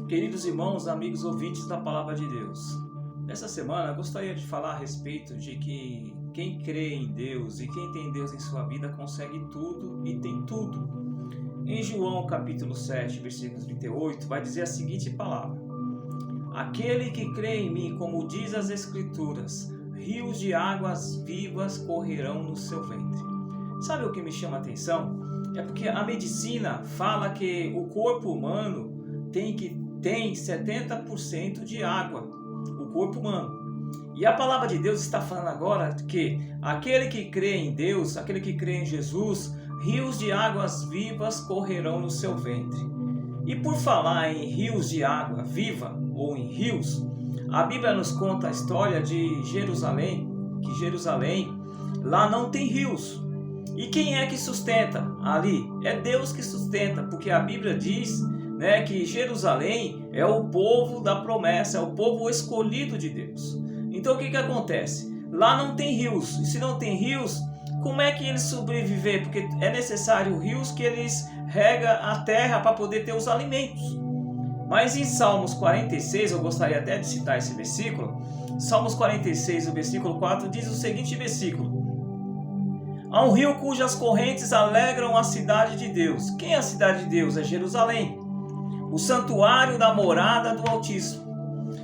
Queridos irmãos, amigos ouvintes da Palavra de Deus, nessa semana eu gostaria de falar a respeito de que quem crê em Deus e quem tem Deus em sua vida consegue tudo e tem tudo. Em João capítulo 7, versículo 38, vai dizer a seguinte palavra: aquele que crê em mim, como diz as Escrituras, rios de águas vivas correrão no seu ventre. Sabe o que me chama a atenção? É porque a medicina fala que o corpo humano tem 70% de água, o corpo humano. E a palavra de Deus está falando agora que aquele que crê em Deus, aquele que crê em Jesus, rios de águas vivas correrão no seu ventre. E por falar em rios de água viva, ou em rios, a Bíblia nos conta a história de Jerusalém, que Jerusalém, lá não tem rios. E quem é que sustenta ali? É Deus que sustenta, porque a Bíblia diz, que Jerusalém é o povo da promessa, é o povo escolhido de Deus. Então o que acontece? Lá não tem rios, e se não tem rios, como é que eles sobreviver? Porque é necessário rios que eles regam a terra para poder ter os alimentos. Mas em Salmos 46, eu gostaria até de citar esse versículo. Salmos 46, o versículo 4, diz o seguinte versículo: há um rio cujas correntes alegram a cidade de Deus. Quem é a cidade de Deus? É Jerusalém, o santuário da morada do Altíssimo.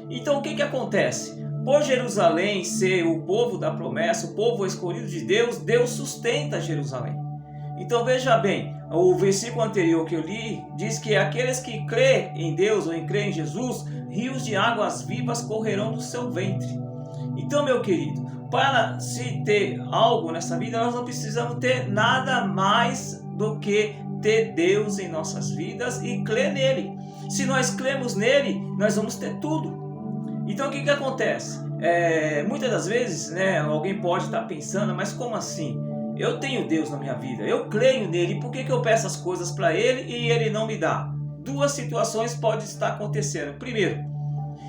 Então o que acontece? Por Jerusalém ser o povo da promessa, o povo escolhido de Deus, Deus sustenta Jerusalém. Então veja bem, o versículo anterior que eu li diz que aqueles que crê em Deus ou crê em Jesus, rios de águas vivas correrão do seu ventre. Então, meu querido, para se ter algo nessa vida, nós não precisamos ter nada mais do que ter Deus em nossas vidas e crer nele. Se nós cremos nele, nós vamos ter tudo. Então o que acontece? Muitas das vezes, alguém pode estar pensando, mas como assim? Eu tenho Deus na minha vida, eu creio nele, por que eu peço as coisas para ele e ele não me dá? Duas situações podem estar acontecendo. Primeiro,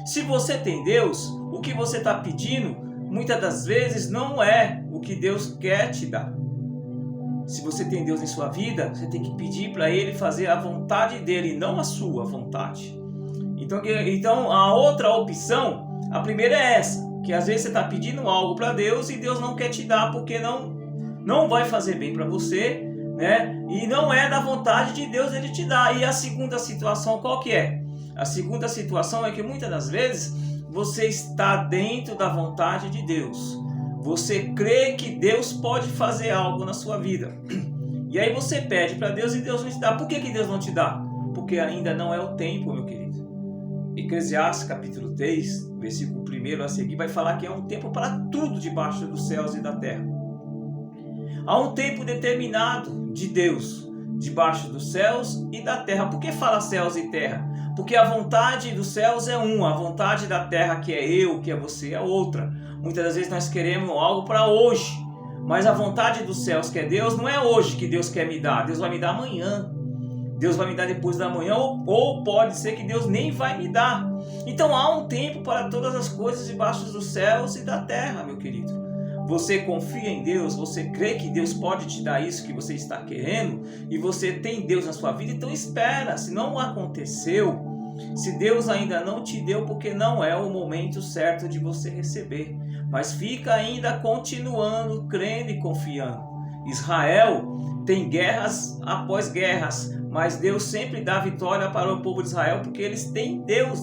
se você tem Deus, o que você está pedindo, muitas das vezes não é o que Deus quer te dar. Se você tem Deus em sua vida, você tem que pedir para ele fazer a vontade dele, não a sua vontade. Então a outra opção, a primeira é essa, que às vezes você está pedindo algo para Deus e Deus não quer te dar porque não vai fazer bem para você, e não é da vontade de Deus ele te dar. E a segunda situação qual que é? A segunda situação é que muitas das vezes você está dentro da vontade de Deus. Você crê que Deus pode fazer algo na sua vida. E aí você pede para Deus e Deus não te dá. Por que Deus não te dá? Porque ainda não é o tempo, meu querido. Eclesiastes capítulo 3, versículo 1 a seguir, vai falar que é um tempo para tudo debaixo dos céus e da terra. Há um tempo determinado de Deus debaixo dos céus e da terra. Por que fala céus e terra? Porque a vontade dos céus é uma, a vontade da terra, que é eu, que é você, é outra. Muitas das vezes nós queremos algo para hoje, mas a vontade dos céus, que é Deus, não é hoje que Deus quer me dar. Deus vai me dar amanhã, Deus vai me dar depois da manhã, ou pode ser que Deus nem vai me dar. Então há um tempo para todas as coisas debaixo dos céus e da terra, meu querido. Você confia em Deus, você crê que Deus pode te dar isso que você está querendo, e você tem Deus na sua vida, então espera. Se não aconteceu, se Deus ainda não te deu, porque não é o momento certo de você receber, mas fica ainda continuando, crendo e confiando. Israel tem guerras após guerras, mas Deus sempre dá vitória para o povo de Israel, porque eles têm Deus.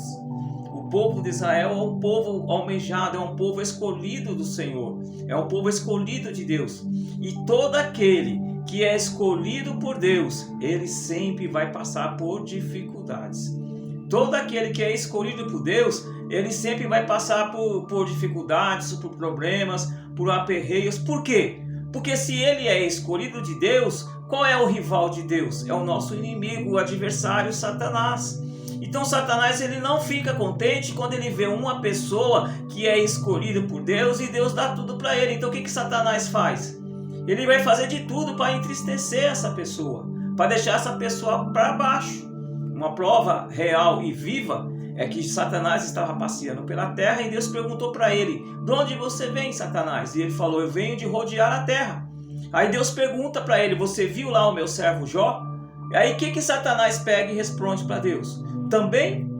O povo de Israel é um povo almejado, é um povo escolhido do Senhor, é um povo escolhido de Deus. E todo aquele que é escolhido por Deus, ele sempre vai passar por dificuldades. Todo aquele que é escolhido por Deus, ele sempre vai passar por dificuldades, por problemas, por aperreios. Por quê? Porque se ele é escolhido de Deus, qual é o rival de Deus? É o nosso inimigo, o adversário, Satanás. Então Satanás, ele não fica contente quando ele vê uma pessoa que é escolhida por Deus e Deus dá tudo para ele. Então o que Satanás faz? Ele vai fazer de tudo para entristecer essa pessoa, para deixar essa pessoa para baixo. Uma prova real e viva é que Satanás estava passeando pela terra e Deus perguntou para ele: de onde você vem, Satanás? E ele falou: eu venho de rodear a terra. Aí Deus pergunta para ele: você viu lá o meu servo Jó? E aí o que Satanás pega e responde para Deus? Também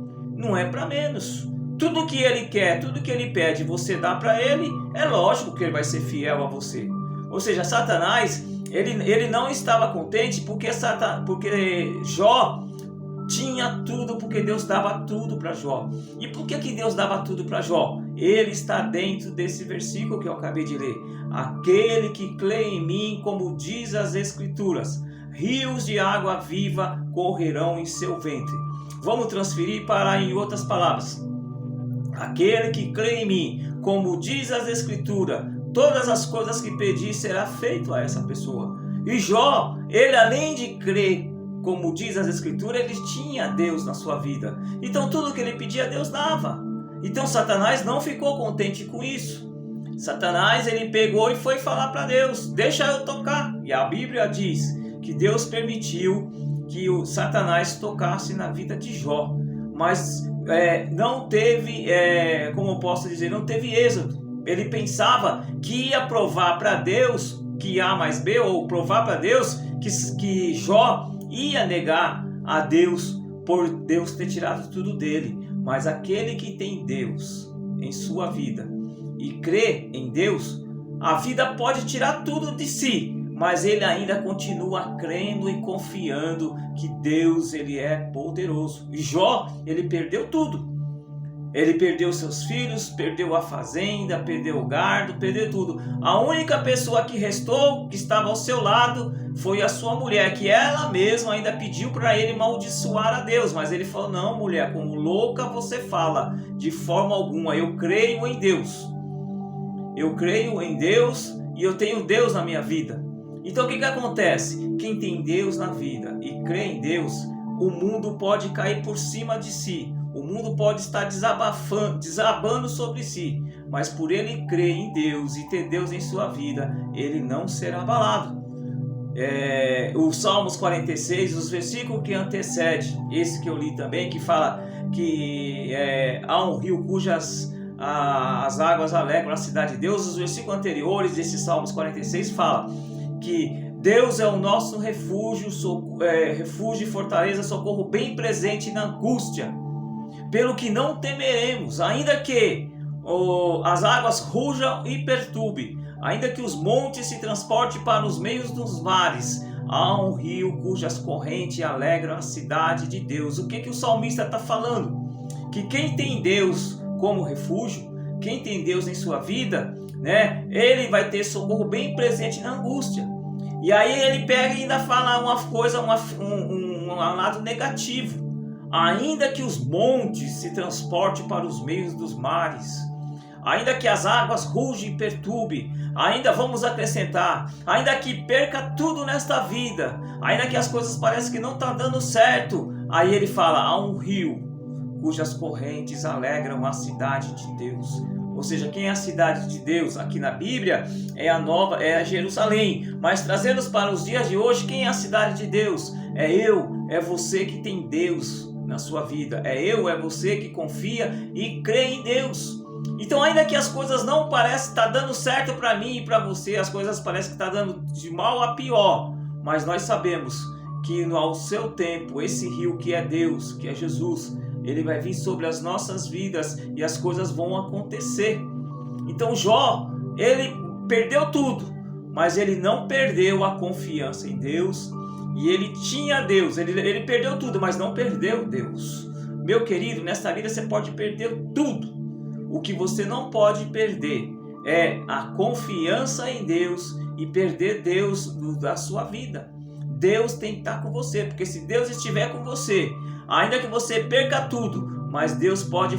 não é para menos. Tudo que ele quer, tudo que ele pede, você dá para ele, é lógico que ele vai ser fiel a você. Ou seja, Satanás, ele não estava contente porque Jó tinha tudo, porque Deus dava tudo para Jó. E por que Deus dava tudo para Jó? Ele está dentro desse versículo que eu acabei de ler. Aquele que crê em mim, como diz as Escrituras, rios de água viva correrão em seu ventre. Vamos transferir para em outras palavras. Aquele que crê em mim, como diz as Escrituras, todas as coisas que pedir será feito a essa pessoa. E Jó, ele além de crer, como diz as Escrituras, ele tinha Deus na sua vida. Então tudo que ele pedia, Deus dava. Então Satanás não ficou contente com isso. Satanás, ele pegou e foi falar para Deus, deixa eu tocar. E a Bíblia diz que Deus permitiu que o Satanás tocasse na vida de Jó. Mas não teve, como eu posso dizer, não teve êxito. Ele pensava que ia provar para Deus que A mais B, ou provar para Deus que Jó ia negar a Deus por Deus ter tirado tudo dele. Mas aquele que tem Deus em sua vida e crê em Deus, a vida pode tirar tudo de si, mas ele ainda continua crendo e confiando que Deus, ele é poderoso. E Jó, ele perdeu tudo. Ele perdeu seus filhos, perdeu a fazenda, perdeu o gado, perdeu tudo. A única pessoa que restou, que estava ao seu lado, foi a sua mulher, que ela mesma ainda pediu para ele amaldiçoar a Deus. Mas ele falou, não mulher, como louca você fala, de forma alguma, eu creio em Deus. Eu creio em Deus e eu tenho Deus na minha vida. Então o que acontece? Quem tem Deus na vida e crê em Deus, o mundo pode cair por cima de si. O mundo pode estar desabando sobre si, mas por ele crer em Deus e ter Deus em sua vida, ele não será abalado. O Salmos 46, os versículos que antecedem, esse que eu li também, que fala que há um rio cujas as águas alegram a cidade de Deus. Os versículos anteriores desse Salmos 46 fala que Deus é o nosso refúgio, refúgio e fortaleza, socorro bem presente na angústia. Pelo que não temeremos, ainda que as águas rujam e perturbem, ainda que os montes se transportem para os meios dos mares, há um rio cujas correntes alegram a cidade de Deus. O que o salmista está falando? Que quem tem Deus como refúgio, quem tem Deus em sua vida, né, ele vai ter socorro bem presente na angústia. E aí ele pega e ainda fala uma coisa, um lado negativo. Ainda que os montes se transportem para os meios dos mares, ainda que as águas rugem e perturbem, ainda vamos acrescentar, ainda que perca tudo nesta vida, ainda que as coisas parecem que não estão dando certo, aí ele fala, há um rio cujas correntes alegram a cidade de Deus. Ou seja, quem é a cidade de Deus? Aqui na Bíblia é a Jerusalém. Mas trazendo para os dias de hoje, quem é a cidade de Deus? É eu, é você que tem Deus na sua vida. É você que confia e crê em Deus. Então, ainda que as coisas não parecem estar dando certo para mim e para você, as coisas parecem que estão dando de mal a pior, mas nós sabemos que ao seu tempo, esse rio que é Deus, que é Jesus, ele vai vir sobre as nossas vidas e as coisas vão acontecer. Então Jó, ele perdeu tudo, mas ele não perdeu a confiança em Deus. E ele tinha Deus, ele perdeu tudo, mas não perdeu Deus. Meu querido, nesta vida você pode perder tudo. O que você não pode perder é a confiança em Deus e perder Deus da sua vida. Deus tem que estar com você, porque se Deus estiver com você, ainda que você perca tudo, mas Deus pode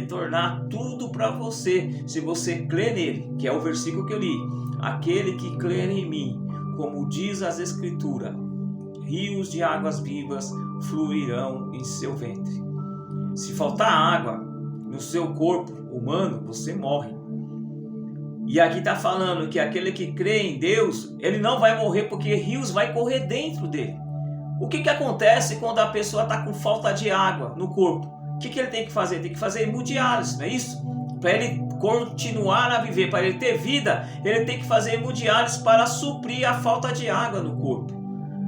tornar tudo para você, se você crê nele, que é o versículo que eu li. Aquele que crê em mim, como diz as Escrituras, rios de águas vivas fluirão em seu ventre. Se faltar água no seu corpo humano, você morre. E aqui está falando que aquele que crê em Deus, ele não vai morrer porque rios vai correr dentro dele. O que acontece quando a pessoa está com falta de água no corpo? O que ele tem que fazer? Tem que fazer hemodiálise, não é isso? Para ele continuar a viver, para ele ter vida, ele tem que fazer hemodiálise para suprir a falta de água no corpo.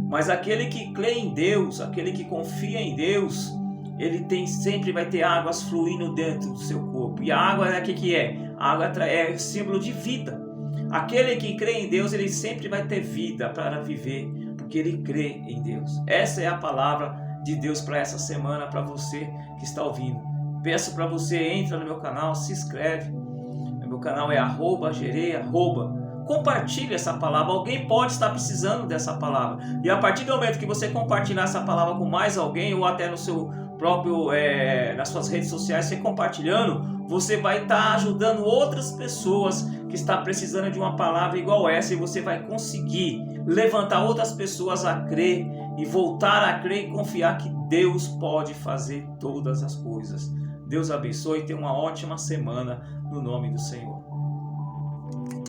Mas aquele que crê em Deus, aquele que confia em Deus, ele sempre vai ter águas fluindo dentro do seu corpo. E a água é o que é? A água é símbolo de vida. Aquele que crê em Deus, ele sempre vai ter vida para viver, porque ele crê em Deus. Essa é a palavra de Deus para essa semana, para você que está ouvindo. Peço para você, entra no meu canal, se inscreve. Meu canal é @gerei. Compartilhe essa palavra. Alguém pode estar precisando dessa palavra. E a partir do momento que você compartilhar essa palavra com mais alguém, ou até no seu próprio, nas suas redes sociais, você compartilhando, você vai estar ajudando outras pessoas que estão precisando de uma palavra igual essa, e você vai conseguir levantar outras pessoas a crer e voltar a crer e confiar que Deus pode fazer todas as coisas. Deus abençoe e tenha uma ótima semana no nome do Senhor.